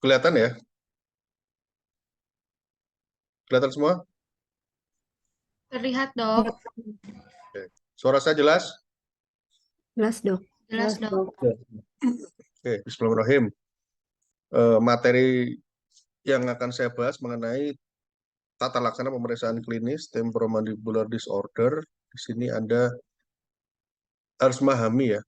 Kelihatan ya? Kelihatan semua? Terlihat, Dok. Oke. Suara saya jelas? Jelas, Dok. Jelas, Dok. Oke, Bismillahirrahmanirrahim. Materi yang akan saya bahas mengenai tata laksana pemeriksaan klinis temporomandibular disorder. Di sini Anda harus memahami ya,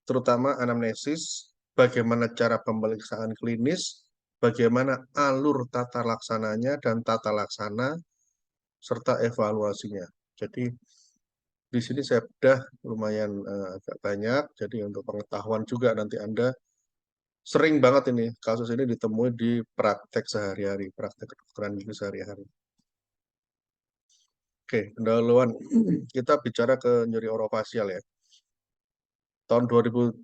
terutama anamnesis, bagaimana cara pemeriksaan klinis, bagaimana alur tata laksananya dan tata laksana, serta evaluasinya. Jadi di sini saya bedah lumayan agak banyak, jadi untuk pengetahuan juga nanti Anda sering banget ini, kasus ini ditemui di praktek sehari-hari, praktek kedokteran gigi sehari-hari. Oke, pendahuluan kita bicara ke nyeri orofasial ya. Tahun 2013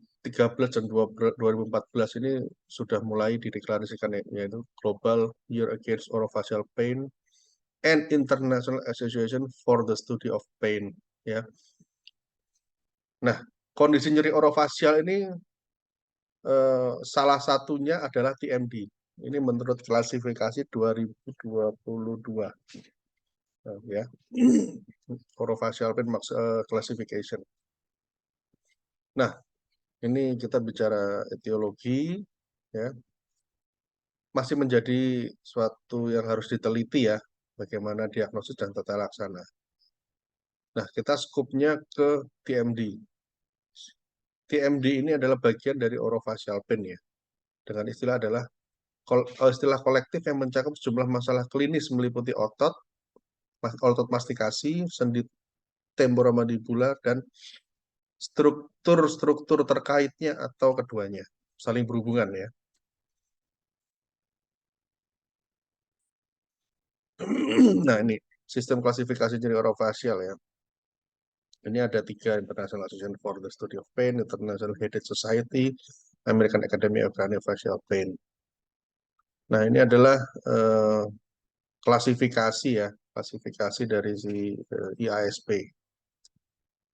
dan 2014 ini sudah mulai dideklarasikan yaitu Global Year Against Orofacial Pain and International Association for the Study of Pain ya. Nah, kondisi nyeri orofasial ini salah satunya adalah TMD. Ini menurut klasifikasi 2022 ya. Orofacial pain classification. Nah, ini kita bicara etiologi ya. Masih menjadi suatu yang harus diteliti ya, bagaimana diagnosis dan tata laksana. Nah, kita skupnya ke TMD. TMD ini adalah bagian dari orofacial pain ya. Dengan istilah kolektif yang mencakup sejumlah masalah klinis meliputi otot mastikasi, sendi temporomandibular, dan struktur-struktur terkaitnya atau keduanya. Saling berhubungan ya. Nah, ini sistem klasifikasi nyeri orofasial ya. Ini ada 3, International Association for the Study of Pain, International Headache Society, American Academy of Craniofacial Pain. Nah, ini adalah klasifikasi ya, klasifikasi dari si IASP.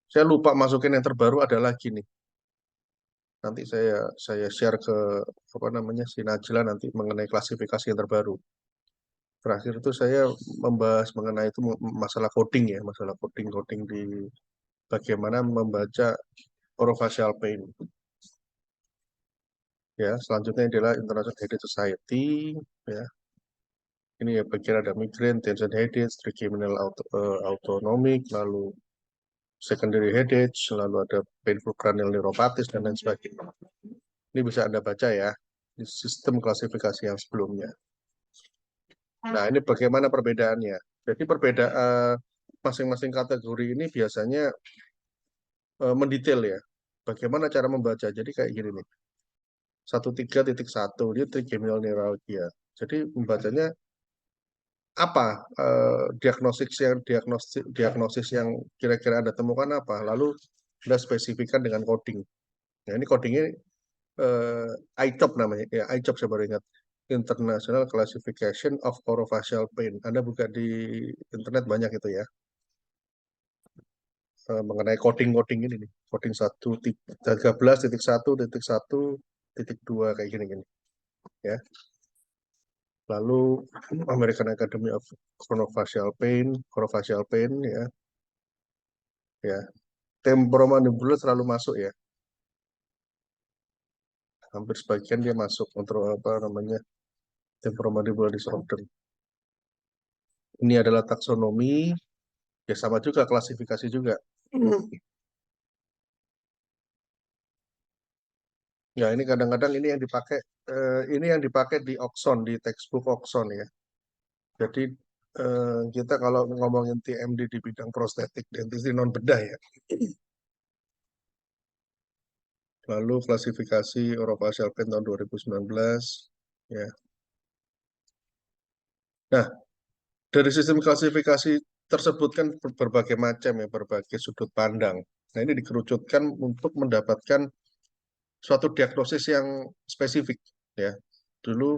Saya lupa masukin yang terbaru ada lagi nih. Nanti saya share ke apa namanya si Najla nanti mengenai klasifikasi yang terbaru. Terakhir itu saya membahas mengenai itu masalah coding ya, masalah coding di bagaimana membaca orofacial pain. Ya, selanjutnya adalah International Headache Society ya. Ini ya bagian ada migraine, tension headache, trigeminal autonomic, lalu secondary headache, lalu ada painful cranial neuropathy dan lain sebagainya. Ini bisa Anda baca ya di sistem klasifikasi yang sebelumnya. Nah, ini bagaimana perbedaannya? Jadi perbedaan masing-masing kategori ini biasanya mendetail ya. Bagaimana cara membaca? Jadi kayak gini nih. 13.1 dia trigeminal neuralgia. Jadi membacanya apa diagnosis yang kira-kira Anda temukan apa? Lalu Anda spesifikkan dengan coding. Nah, ini codingnya ICHOP namanya. Ya, ICHOP saya baru ingat. International Classification of Orofacial Pain. Anda buka di internet banyak itu ya. Mengenai coding ini nih. Coding 13.1.1.2 kayak gini-gini. Ya. Lalu American Academy of Craniofacial Pain ya. Ya. Temporomandibular selalu masuk ya. Hampir sebagian dia masuk untuk apa namanya temporomandibular disorder. Ini adalah taksonomi, ya sama juga klasifikasi juga. Ya ini kadang-kadang ini yang dipakai di Oxon, di textbook Oxon ya. Jadi kita kalau ngomongin TMD di bidang prostetik dentistry non bedah ya. Lalu klasifikasi orofacial pain tahun 2019 ya. Nah, dari sistem klasifikasi tersebut kan berbagai macam ya, berbagai sudut pandang. Nah, ini dikerucutkan untuk mendapatkan suatu diagnosis yang spesifik ya. Dulu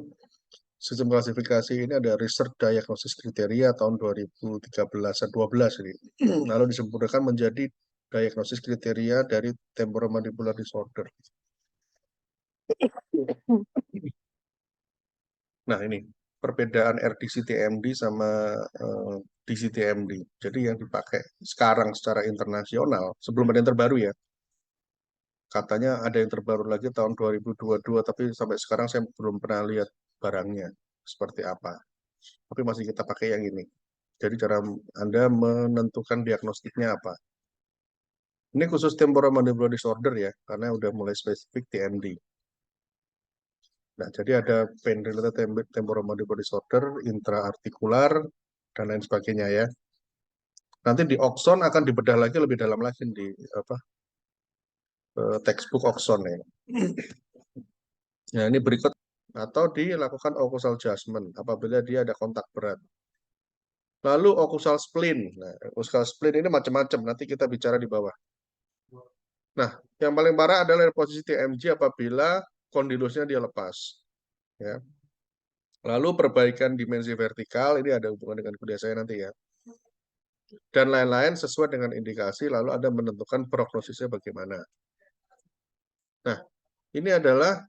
sistem klasifikasi ini ada research diagnosis kriteria tahun 2013-12 ini. Lalu disempurnakan menjadi diagnosis kriteria dari temporomandibular disorder. Nah, ini perbedaan RDC-TMD sama DC-TMD. Jadi yang dipakai sekarang secara internasional, sebelum ada yang terbaru ya, katanya ada yang terbaru lagi tahun 2022, tapi sampai sekarang saya belum pernah lihat barangnya seperti apa. Tapi masih kita pakai yang ini. Jadi cara Anda menentukan diagnostiknya apa. Ini khusus temporomandibular disorder ya, karena udah mulai spesifik TMD. Nah, jadi ada pain related temporomandibular disorder, intraartikular, dan lain sebagainya ya. Nanti di Oxon akan dibedah lagi lebih dalam lagi di apa textbook Oxon ya. Nah, ini berikut atau dilakukan occlusal adjustment apabila dia ada kontak berat. Lalu occlusal spleen. Nah, occlusal spleen ini macam-macam. Nanti kita bicara di bawah. Nah, yang paling parah adalah posisi TMG apabila kondilusnya dia lepas. Ya. Lalu perbaikan dimensi vertikal, ini ada hubungan dengan kuliah saya nanti ya. Dan lain-lain sesuai dengan indikasi, lalu Anda menentukan prognosisnya bagaimana. Nah, ini adalah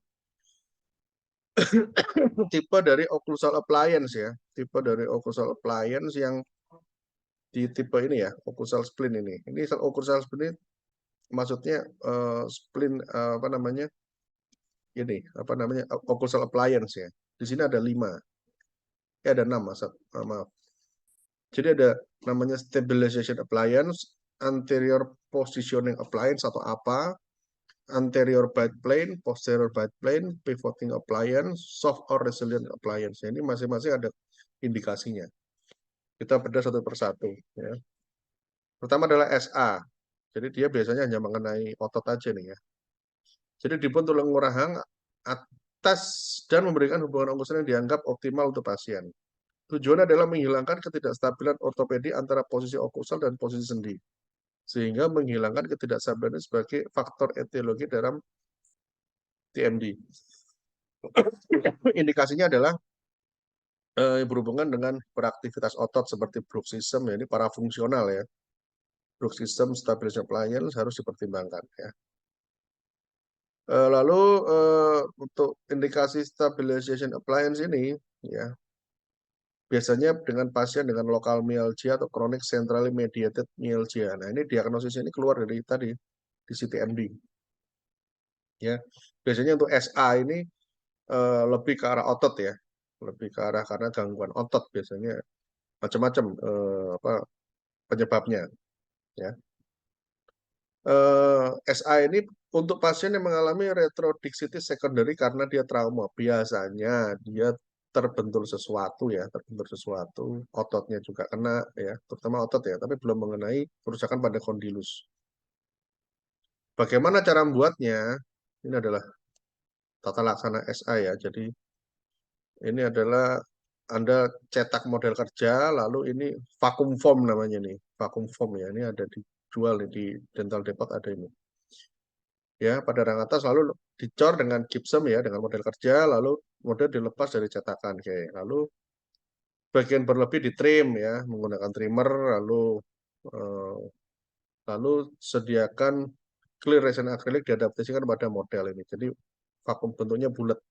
tipe dari occlusal appliance ya. Tipe dari occlusal appliance yang di tipe ini ya, occlusal spleen ini. Ini occlusal spleen maksudnya spleen apa namanya? Ini apa namanya? Occlusal appliance ya. Di sini ada 5. Ada 6, maaf. Jadi ada namanya stabilization appliance, anterior positioning appliance atau apa, anterior bite plane, posterior bite plane, pivoting appliance, soft or resilient appliance. Ini masing-masing ada indikasinya. Kita bedah satu persatu. Ya. Pertama adalah SA. Jadi dia biasanya hanya mengenai otot aja nih ya. Jadi dipun tulang rahang atas dan memberikan hubungan ongkosan yang dianggap optimal untuk pasien. Tujuannya adalah menghilangkan ketidakstabilan ortopedi antara posisi oklusal dan posisi sendi, sehingga menghilangkan ketidakstabilan sebagai faktor etiologi dalam TMD. Indikasinya adalah berhubungan dengan beraktivitas otot seperti bruxism, ya, ini parafungsional ya. Bruxism stabilization appliance harus dipertimbangkan ya. Lalu untuk indikasi stabilization appliance ini ya biasanya dengan pasien dengan lokal myalgia atau chronic centrally mediated myalgia. Nah, ini diagnosis ini keluar dari tadi di CTMD. Ya, biasanya untuk SA ini lebih ke arah otot ya, lebih ke arah karena gangguan otot biasanya macam-macam apa penyebabnya. Ya, SA ini untuk pasien yang mengalami retrodixitis secondary karena dia trauma, biasanya dia terbentur sesuatu ya, terbentur sesuatu, ototnya juga kena ya, terutama otot ya, tapi belum mengenai kerusakan pada kondilus. Bagaimana cara membuatnya? Ini adalah tata laksana SA ya. Jadi ini adalah Anda cetak model kerja, lalu ini vakum form namanya nih, vakum form ya. Ini ada dijual nih, di Dental Depot ada ini. Ya, pada rang atas lalu dicor dengan gypsum ya, dengan model kerja, lalu model dilepas dari cetakan. Oke, lalu bagian berlebih di trim ya, menggunakan trimmer, eh, lalu sediakan clear resin akrilik diadaptasikan pada model ini. Jadi vakum bentuknya bulat,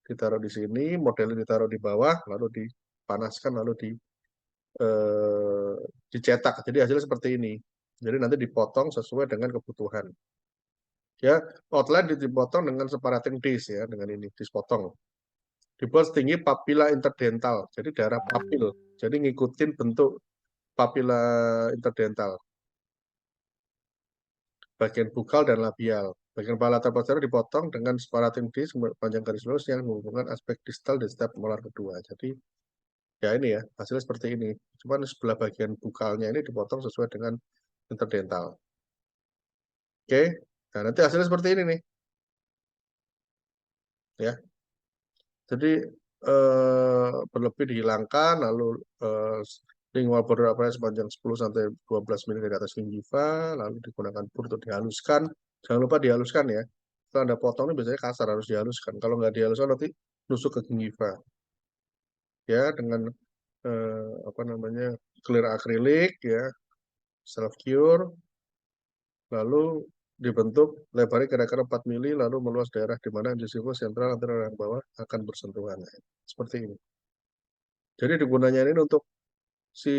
ditaruh di sini, modelnya ditaruh di bawah, lalu dipanaskan, lalu eh, dicetak. Jadi hasilnya seperti ini. Jadi nanti dipotong sesuai dengan kebutuhan. Ya, outline dipotong dengan separating disc ya, dengan ini dipotong. Dibuat setinggi papila interdental, jadi daerah papil. Jadi ngikutin bentuk papila interdental. Bagian bukal dan labial. Bagian palatal posterior dipotong dengan separating disc panjang garis lurus yang menghubungkan aspek distal dan step molar kedua. Jadi ya ini ya, hasilnya seperti ini. Cuman sebelah bagian bukalnya ini dipotong sesuai dengan interdental. Oke, nah nanti hasilnya seperti ini nih. Ya, jadi berlebih dihilangkan, lalu lingual border apa sepanjang 10 sampai 12 mm dari atas gingiva, lalu digunakan pur untuk dihaluskan. Jangan lupa dihaluskan ya. Kalau Anda potong ini biasanya kasar, harus dihaluskan. Kalau nggak dihaluskan nanti nusuk ke gingiva. Ya, dengan apa namanya clear akrilik ya, self cure, lalu dibentuk lebarnya kira-kira 4 mili lalu meluas daerah di mana incisivus sentral antara yang bawah akan bersentuhan. Seperti ini. Jadi digunanya ini untuk si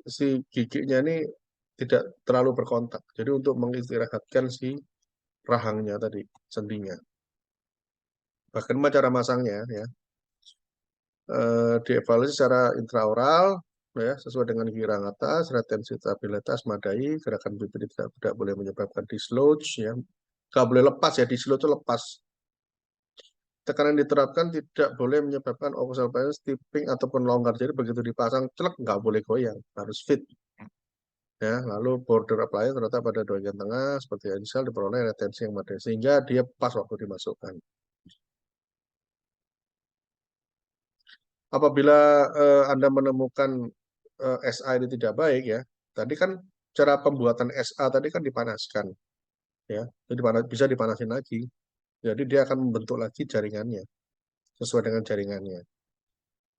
si giginya ini tidak terlalu berkontak. Jadi untuk mengistirahatkan si rahangnya tadi, sendinya. Bagaimana cara masangnya ya? Dievaluasi secara intraoral ya sesuai dengan girang atas, retensi stabilitas madai, gerakan bibir tidak boleh menyebabkan dislodge ya. Nggak boleh lepas ya, dislodge itu lepas. Tekanan diterapkan tidak boleh menyebabkan occlusal balance tipping ataupun longgar. Jadi begitu dipasang celek nggak boleh goyang, harus fit. Ya, lalu border appliance terletak pada bagian tengah seperti inisial diperoleh retensi yang madai sehingga dia pas waktu dimasukkan. Apabila Anda menemukan SA ini tidak baik ya, tadi kan cara pembuatan SA tadi kan dipanaskan ya, jadi bisa dipanasin lagi. Jadi dia akan membentuk lagi jaringannya sesuai dengan jaringannya.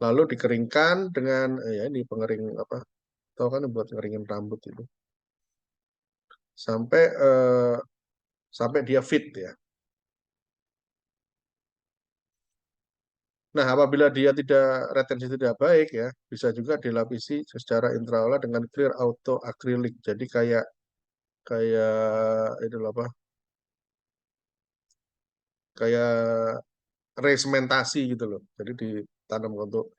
Lalu dikeringkan dengan ya ini pengering apa? Tahu kan buat ngeringin rambut itu sampai sampai dia fit ya. Nah, apabila dia tidak retensi tidak baik ya, bisa juga dilapisi secara intraoral dengan clear auto acrylic. Jadi kayak kayak itu loh apa? Kayak resementasi gitu loh. Jadi ditanam untuk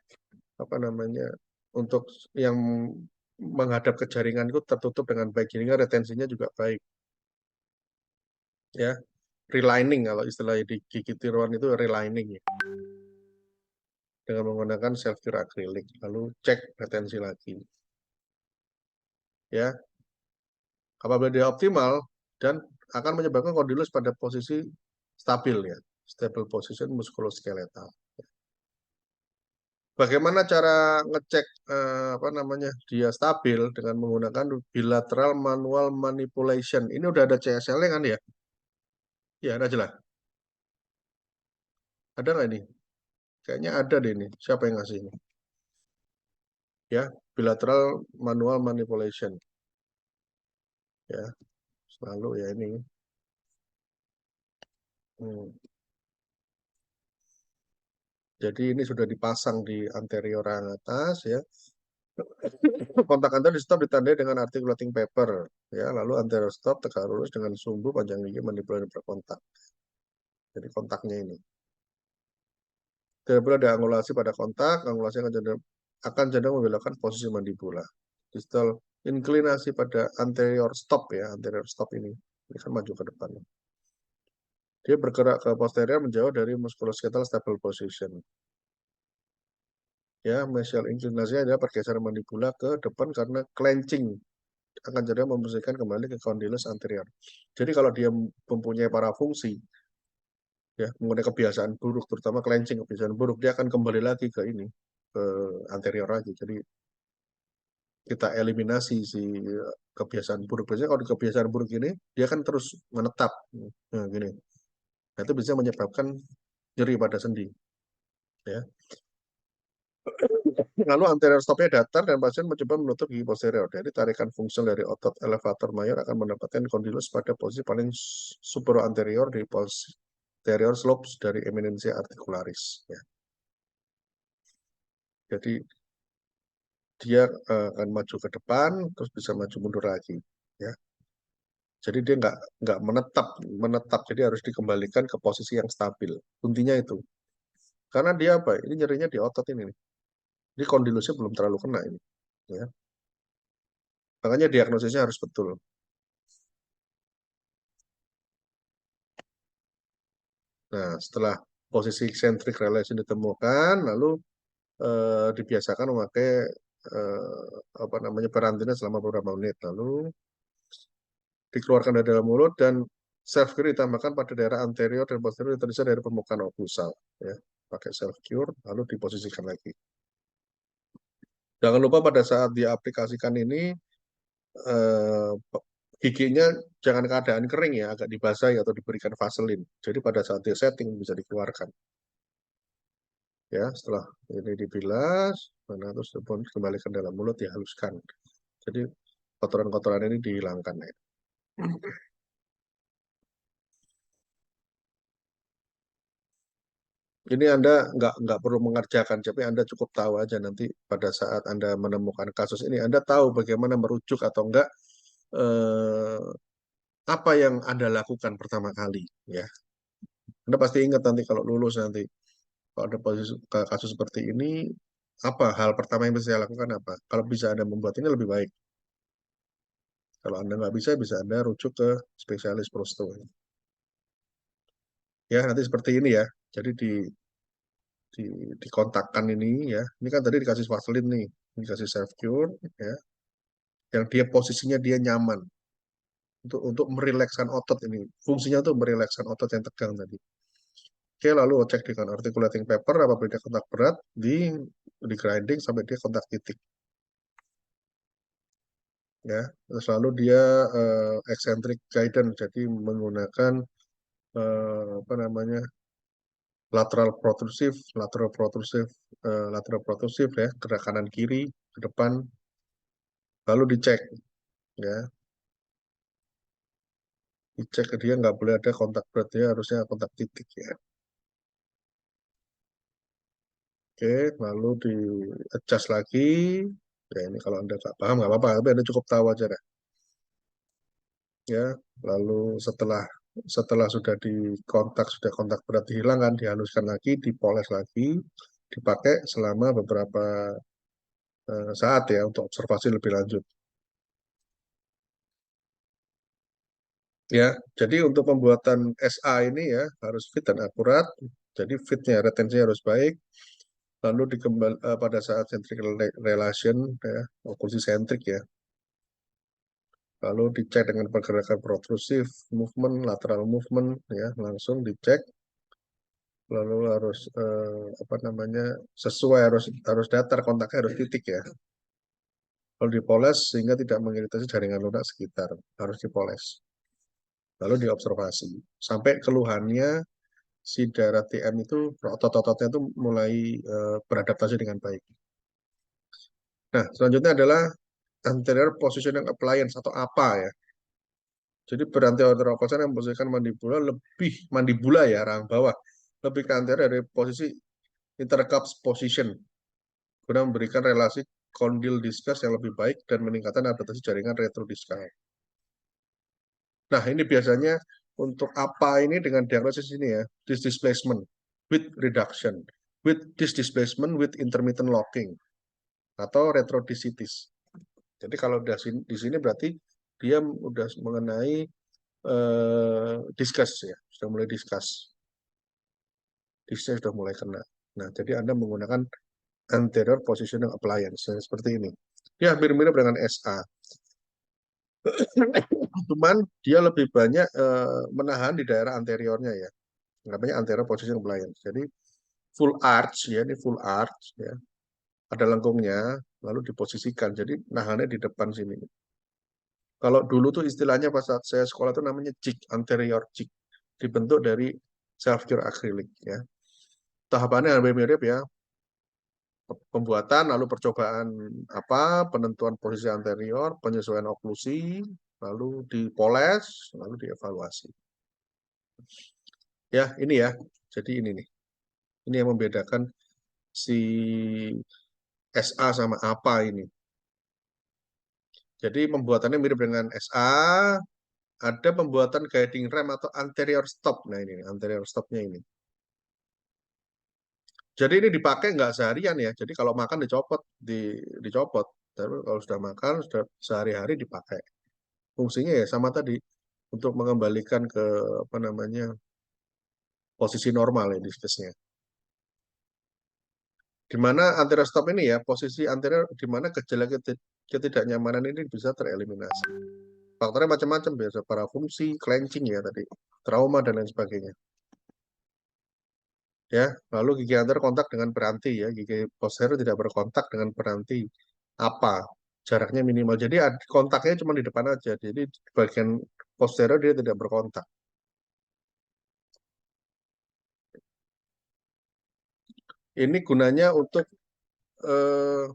apa namanya? Untuk yang menghadap ke jaringan itu tertutup dengan baik, sehingga retensinya juga baik. Ya, relining kalau istilah di gigi tiruan itu relining ya. Dengan menggunakan self cure acrylic, lalu cek retensi lagi. Ya, apabila dia optimal dan akan menyebabkan kondilus pada posisi stabil ya, stable position muskuloskeletal. Bagaimana cara ngecek apa namanya dia stabil dengan menggunakan bilateral manual manipulation. Ini udah ada CSL-nya kan ya? Ya ada jelas. Ada nggak ini? Kayaknya ada deh ini. Siapa yang ngasih ini? Ya, bilateral manual manipulation. Ya, selalu ya ini. Hmm. Jadi ini sudah dipasang di anterior yang atas ya. Kontak antar di stop ditandai dengan articulating paper ya, lalu anterior stop tegak lurus dengan sumbu panjang gigi mandibular berkontak. Jadi kontaknya ini. Tidak boleh ada angulasi pada kontak, angulasi akan cenderung membelokkan posisi mandibula. Distal inklinasi pada anterior stop ya, anterior stop ini kan maju ke depan. Dia bergerak ke posterior menjauh dari musculoskeletal stable position. Ya, mesial inklinasinya adalah pergeseran mandibula ke depan karena clenching akan cenderung membersihkan kembali ke condylus anterior. Jadi kalau dia mempunyai para fungsi, ya mengenai kebiasaan buruk, terutama clenching kebiasaan buruk, dia akan kembali lagi ke ini, ke anterior lagi. Jadi kita eliminasi si kebiasaan buruk. Biasanya kalau kebiasaan buruk ini, dia kan terus menetap, nah, gini. Nah, itu bisa menyebabkan nyeri pada sendi. Ya. Lalu anterior stopnya datar dan pasien mencoba menutup gigi posterior. Jadi tarikan fungsional dari otot elevator mayor akan mendapatkan kondilus pada posisi paling superoanterior di posterior slopes dari eminensia articularis. Ya. Jadi dia akan maju ke depan, terus bisa maju mundur lagi. Ya. Jadi dia nggak menetap. Jadi harus dikembalikan ke posisi yang stabil. Intinya itu. Karena dia apa? Ini nyerinya di otot ini nih. Ini kondilusnya belum terlalu kena ini. Ya. Makanya diagnosisnya harus betul. Nah, setelah posisi eccentric relation ditemukan, lalu dibiasakan memakai apa namanya karantina selama beberapa menit, lalu dikeluarkan dari dalam mulut dan self cure ditambahkan pada daerah anterior dan posterior yang tersisa dari permukaan oklusal, ya, pakai self cure lalu diposisikan lagi. Jangan lupa pada saat diaplikasikan ini eh, giginya jangan keadaan kering ya, agak dibasahi atau diberikan vaselin. Jadi pada saat dia setting bisa dikeluarkan. Ya, setelah ini dibilas, mana terus kembalikan dalam mulut dihaluskan. Jadi kotoran-kotoran ini dihilangkan ya. Ini Anda nggak perlu mengerjakan, tapi Anda cukup tahu aja nanti pada saat Anda menemukan kasus ini, Anda tahu bagaimana merujuk atau enggak eh, apa yang Anda lakukan pertama kali, ya. Anda pasti ingat nanti kalau lulus nanti, kalau ada kasus seperti ini, apa hal pertama yang bisa saya lakukan apa? Kalau bisa Anda membuat ini lebih baik. Kalau Anda nggak bisa, bisa Anda rujuk ke spesialis prosto. Ya, nanti seperti ini ya. Jadi di, dikontakkan ini ya. Ini kan tadi dikasih Vaseline nih, dikasih self cure ya. Yang dia posisinya dia nyaman untuk merilekskan otot ini. Fungsinya tuh merilekskan otot yang tegang tadi. Oke, lalu cek dengan articulating paper apabila dia kontak berat di grinding sampai dia kontak titik ya. Terus lalu dia eccentric guidance jadi menggunakan apa namanya lateral protrusive ya, gerak kanan kiri ke depan lalu dicek ya, dicek ke dia nggak boleh ada kontak berat ya, harusnya kontak titik ya. Oke, lalu di adjust lagi. Ya ini kalau Anda nggak paham nggak apa-apa, tapi Anda cukup tahu aja dah. Ya, lalu setelah setelah sudah kontak berat dihilangkan, dihaluskan lagi, dipoles lagi, dipakai selama beberapa saat ya untuk observasi lebih lanjut. Ya, jadi untuk pembuatan SA ini ya harus fit dan akurat. Jadi fitnya, retensinya harus baik. Lalu pada saat centric relation ya, okulsi sentrik ya. Lalu dicek dengan pergerakan protrusif, movement, lateral movement ya, langsung dicek. Lalu harus apa namanya sesuai, harus harus datar, kontaknya harus titik ya. Lalu dipoles sehingga tidak mengiritasi jaringan lunak sekitar, harus dipoles. Lalu diobservasi sampai keluhannya si darah TM itu otot-ototnya itu mulai beradaptasi dengan baik. Nah, selanjutnya adalah anterior positioning appliance atau apa ya. Jadi beranterior posterior yang memposisikan mandibula ya, rahang bawah lebih ke anterior dari posisi intercups position guna memberikan relasi kondil diskus yang lebih baik dan meningkatkan adaptasi jaringan retrodiscal. Nah, ini biasanya untuk apa ini dengan diagnosis ini ya, disc displacement with reduction, with disc displacement with intermittent locking atau retrodicitis. Jadi kalau di sini berarti dia udah mengenai diskus ya, sudah mulai diskus, diskusnya sudah mulai kena. Nah, jadi Anda menggunakan anterior positioning appliance seperti ini. Ya, mirip-mirip dengan SA. Cuman dia lebih banyak menahan di daerah anteriornya ya. Namanya anterior positioning appliance. Jadi full arch ya, ini full arch ya. Ada lengkungnya, lalu diposisikan. Jadi nahannya di depan sini. Kalau dulu tuh istilahnya pas saat saya sekolah itu namanya jig, anterior jig. Dibentuk dari self-cure akrilik ya. Tahapannya hampir mirip ya. Pembuatan, lalu percobaan penentuan posisi anterior, penyesuaian oklusi, lalu dipoles, lalu dievaluasi. Ya, ini ya. Jadi ini nih. Ini yang membedakan si SA sama apa ini. Jadi pembuatannya mirip dengan SA, ada pembuatan guiding rem atau anterior stop. Nah ini anterior stopnya ini. Jadi ini dipakai nggak seharian ya. Jadi kalau makan dicopot. Tapi kalau sudah makan, sudah sehari-hari dipakai. Fungsinya ya sama tadi untuk mengembalikan ke apa namanya posisi normal ya diskusnya. Di mana anterior stop ini ya, posisi anterior di mana gejala ketidaknyamanan ini bisa tereliminasi. Faktornya macam-macam biasa, para fungsi, clenching ya tadi, trauma dan lain sebagainya. Ya, lalu gigi anterior kontak dengan peranti ya, gigi posterior tidak berkontak dengan peranti apa jaraknya minimal. Jadi kontaknya cuma di depan aja. Jadi di bagian posterior dia tidak berkontak. Ini gunanya untuk eh,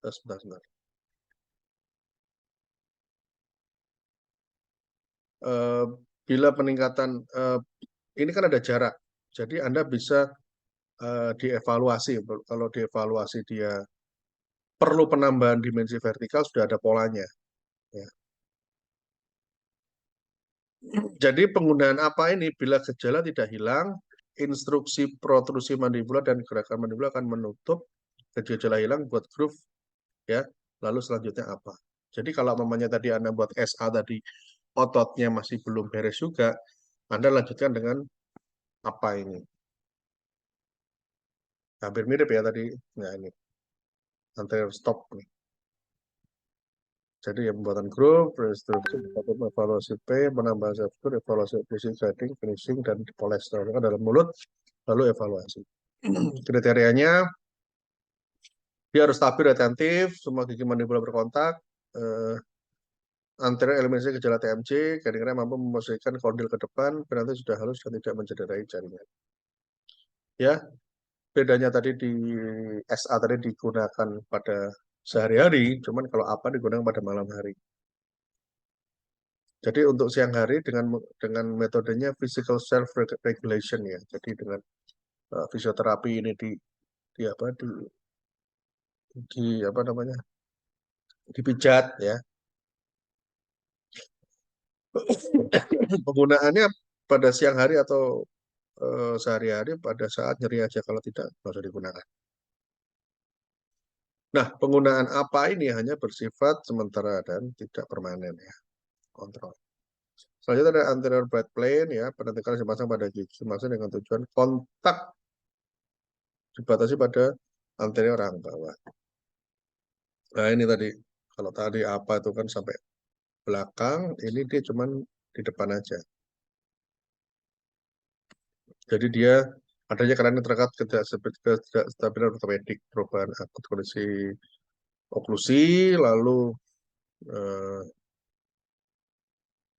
sebentar, sebentar. Eh, bila peningkatan ini kan ada jarak. Jadi Anda bisa dievaluasi. Kalau dievaluasi dia perlu penambahan dimensi vertikal, sudah ada polanya. Ya. Jadi penggunaan apa ini? Bila gejala tidak hilang, instruksi protrusi mandibular dan gerakan mandibular akan menutup. Gejala hilang buat groove, ya. Lalu selanjutnya apa? Jadi kalau mamanya tadi Anda buat SA tadi ototnya masih belum beres juga, Anda lanjutkan dengan apa ini? Hampir mirip ya tadi. Nah ini anterior stop nih. Jadi ya pembuatan grup, restruktur, evaluasi P, penambahan self-score, evaluasi occlusion grading, finishing, dan poles dalam mulut, lalu evaluasi. Kriterianya, dia harus stabil, retentif, semua gigi mandibular berkontak, anterior eliminasi gejala TMJ, kira-kira mampu memposisikan kondil ke depan, nanti sudah halus dan tidak mencederai jaringan. Ya, bedanya tadi di SA tadi digunakan pada sehari-hari, cuman kalau apa digunakan pada malam hari. Jadi untuk siang hari dengan metodenya physical self regulation ya. Jadi dengan fisioterapi ini di apa di apa namanya? Dipijat ya. Penggunaannya pada siang hari atau sehari-hari pada saat nyeri aja, kalau tidak nggak usah digunakan. Nah, penggunaan apa ini hanya bersifat sementara dan tidak permanen ya. Kontrol. Selanjutnya ada anterior bite plane ya, penentukan dipasang pada gigi masing dengan tujuan kontak dibatasi pada anterior rang bawah. Nah ini tadi, kalau tadi apa itu kan sampai belakang, ini dia cuman di depan aja. Jadi dia adanya karena terkait ketidakstabilan ortopedik, perubahan akut kondisi oklusi, lalu eh,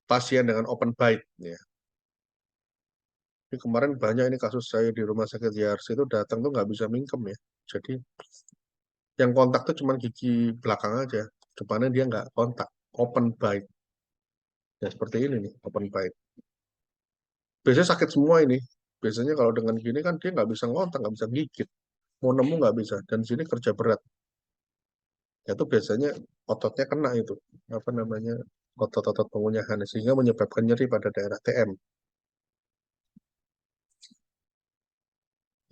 pasien dengan open bite. Ya. Ini kemarin banyak ini kasus saya di rumah sakit YRC itu datang tuh nggak bisa mingkem ya. Jadi yang kontak tuh cuma gigi belakang aja, depannya dia nggak kontak, open bite. Ya seperti ini nih, open bite. Biasanya sakit semua ini. Biasanya kalau dengan gini kan dia nggak bisa ngontak, nggak bisa gigit. Mau nemu nggak bisa. Dan di sini kerja berat. Itu biasanya ototnya kena itu. Apa namanya, otot-otot pengunyahan. Sehingga menyebabkan nyeri pada daerah TM.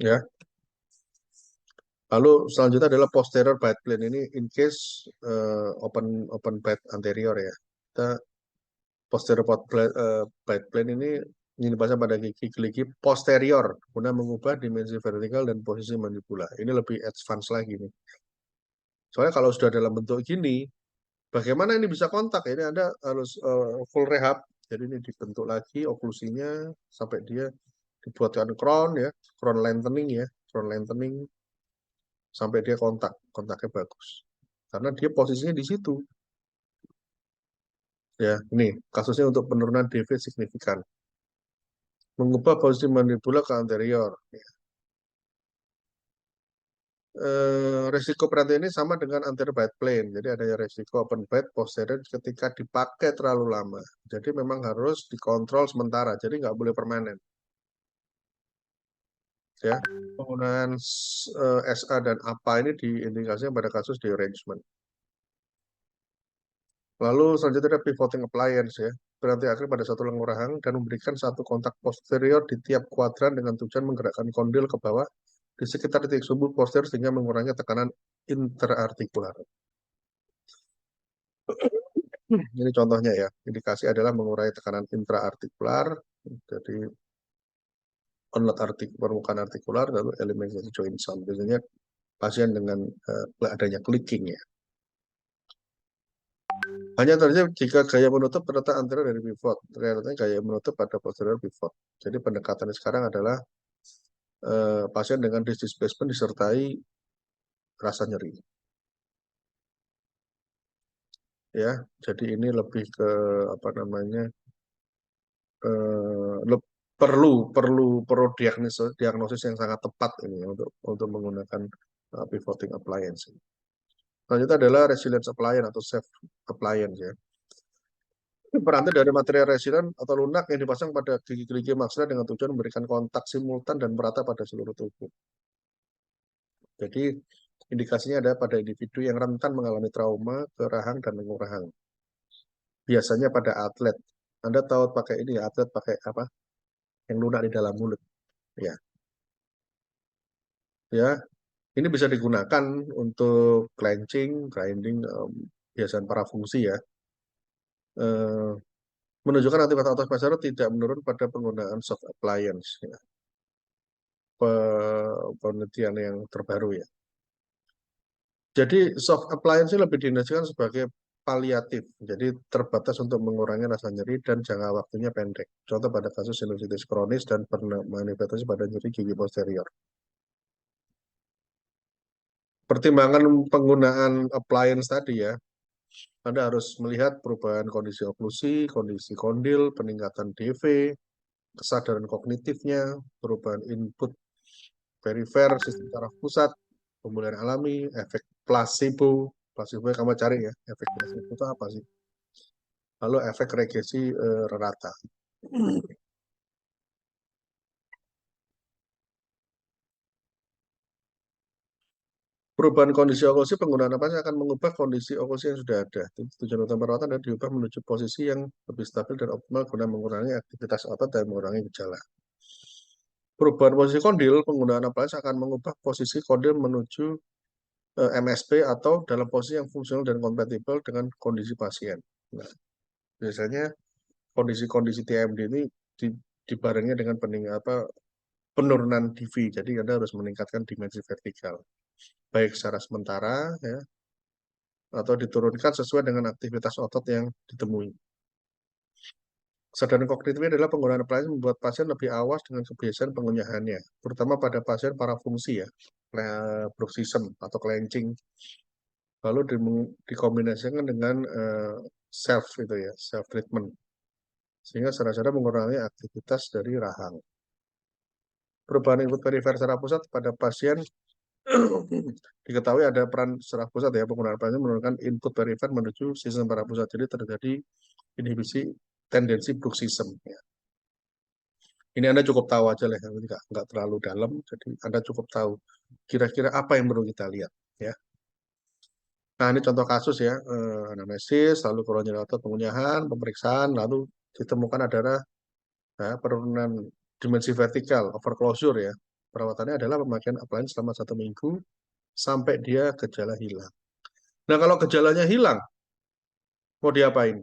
Ya. Lalu selanjutnya adalah posterior bite plane. Ini in case open bite anterior ya. Kita posterior bite plane ini dipasang pada gigi geligi posterior guna mengubah dimensi vertikal dan posisi mandibula. Ini lebih advance lagi nih. Soalnya kalau sudah dalam bentuk gini, bagaimana ini bisa kontak? Ini Anda harus full rehab. Jadi ini dibentuk lagi oklusinya sampai dia dibuatkan crown ya, crown lengthening ya, crown lengthening sampai dia kontaknya bagus. Karena dia posisinya di situ. Ya, ini kasusnya untuk penurunan DV signifikan. Mengubah posisi mandibula ke anterior. Ya. Resiko perhatian ini sama dengan anterior bite plane. Jadi adanya resiko open bite posterior ketika dipakai terlalu lama. Jadi memang harus dikontrol sementara. Jadi nggak boleh permanen. Ya, penggunaan SA dan APA ini diindikasikan pada kasus derangement. Lalu selanjutnya ada pivoting appliance ya. Berarti akhir pada satu lengurahan dan memberikan satu kontak posterior di tiap kuadran dengan tujuan menggerakkan kondil ke bawah di sekitar titik sumbu posterior sehingga mengurangi tekanan interartikular. Ini contohnya ya, indikasi adalah mengurangi tekanan intraartikular, jadi onlat permukaan artikular, lalu eliminasi joint sound. Biasanya pasien dengan adanya clicking ya. Hanya terjadi jika gaya menutup terletak anterior dari pivot. Ternyata gaya menutup pada posterior pivot. Jadi pendekatannya sekarang adalah pasien dengan disc displacement disertai rasa nyeri. Ya, jadi ini lebih ke apa namanya? Eh, perlu diagnosis yang sangat tepat ini untuk menggunakan pivoting appliance. Selanjutnya adalah resilience appliance atau safe appliance ya. Perantai dari material resilien atau lunak yang dipasang pada gigi-gigi maksimal dengan tujuan memberikan kontak simultan dan merata pada seluruh tubuh. Jadi indikasinya ada pada individu yang rentan mengalami trauma ke rahang dan lengan rahang. Biasanya pada atlet. Anda tahu pakai ini ya, atlet pakai apa? Yang lunak di dalam mulut. Ya, ya. Ini bisa digunakan untuk clenching, grinding, biasan parafungsi ya. Eh, menunjukkan aktivitas otot spasial tidak menurun pada penggunaan soft appliance. Ya. Penelitian yang terbaru ya. Jadi soft appliance lebih diindikasikan sebagai paliatif, jadi terbatas untuk mengurangi rasa nyeri dan jangka waktunya pendek. Contoh pada kasus sinusitis kronis dan manifestasi pada nyeri gigi posterior. Pertimbangan penggunaan appliance tadi ya, Anda harus melihat perubahan kondisi oklusi, kondisi kondil, peningkatan DV, kesadaran kognitifnya, perubahan input perifer, sistem saraf pusat, pemulihan alami, efek placebo. Placebo kamu cari ya, efek placebo itu apa sih? Lalu efek regresi rata. Perubahan kondisi oklusi penggunaan apa akan mengubah kondisi oklusi yang sudah ada. Tujuan utama perawatan adalah diubah menuju posisi yang lebih stabil dan optimal guna mengurangi aktivitas otot dan mengurangi gejala. Perubahan posisi kondil, penggunaan aplikasi akan mengubah posisi kondil menuju MSP atau dalam posisi yang fungsional dan kompatibel dengan kondisi pasien. Nah, biasanya kondisi-kondisi TMD ini dibarengi dengan penurunan DV. Jadi Anda harus meningkatkan dimensi vertikal, baik secara sementara ya, atau diturunkan sesuai dengan aktivitas otot yang ditemui. Kesadaran kognitif adalah penggunaan aplikasi membuat pasien lebih awas dengan kebiasaan pengunyahannya, terutama pada pasien parafungsi ya, bruxism atau clenching. Lalu dikombinasikan dengan self itu ya, self treatment, sehingga secara mengurangi aktivitas dari rahang. Perubahan input perifer secara pusat pada pasien diketahui ada peran saraf pusat ya, penggunaan pasien menurunkan input perifer menuju sistem saraf pusat, jadi terjadi inhibisi tendensi bruxism ya. Ini Anda cukup tahu aja lah, nggak terlalu dalam, jadi Anda cukup tahu kira-kira apa yang perlu kita lihat ya. Nah ini contoh kasus ya, anamnesis, lalu kolonial otot pengunyahan, pemeriksaan, lalu ditemukan adalah penurunan dimensi vertikal, overclosure ya. Perawatannya adalah pemakaian appliance selama 1 minggu sampai dia gejala hilang. Nah kalau gejalanya hilang, mau diapain?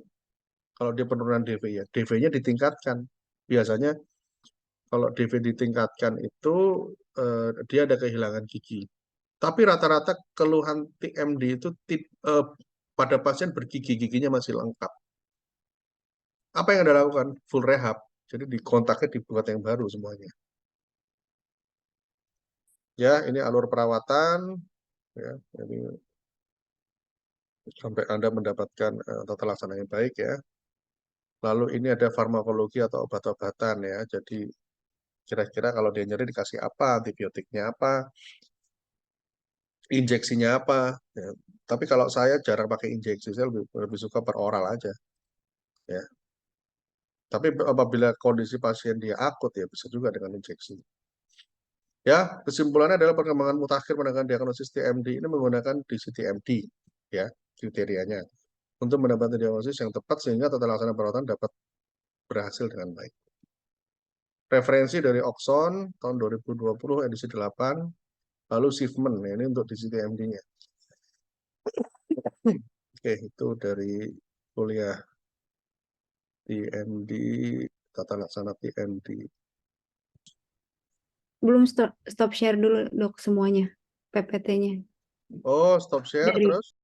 Kalau dia penurunan DV ya, DV-nya ditingkatkan. Biasanya kalau DV ditingkatkan itu dia ada kehilangan gigi. Tapi rata-rata keluhan TMD itu pada pasien bergigi-giginya masih lengkap. Apa yang Anda lakukan? Full rehab. Jadi dikontaknya dibuat yang baru semuanya. Ya, ini alur perawatan. Ya, jadi sampai Anda mendapatkan tata laksana yang baik ya. Lalu ini ada farmakologi atau obat-obatan ya. Jadi kira-kira kalau dia nyeri dikasih apa, antibiotiknya apa, injeksinya apa. Ya. Tapi kalau saya jarang pakai injeksi, saya lebih suka per oral aja. Ya. Tapi apabila kondisi pasien dia akut ya bisa juga dengan injeksi. Ya, kesimpulannya adalah perkembangan mutakhir menangani diagnosis TMD ini menggunakan DCTMD ya kriterianya untuk mendapatkan diagnosis yang tepat sehingga tata laksana perawatan dapat berhasil dengan baik. Referensi dari Oxon tahun 2020 edisi 8, lalu Schiffman ya, ini untuk DCTMD-nya. Oke, itu dari kuliah TMD, tata laksana TMD. Belum stop share dulu dok semuanya PPT-nya Oh, stop share dari terus.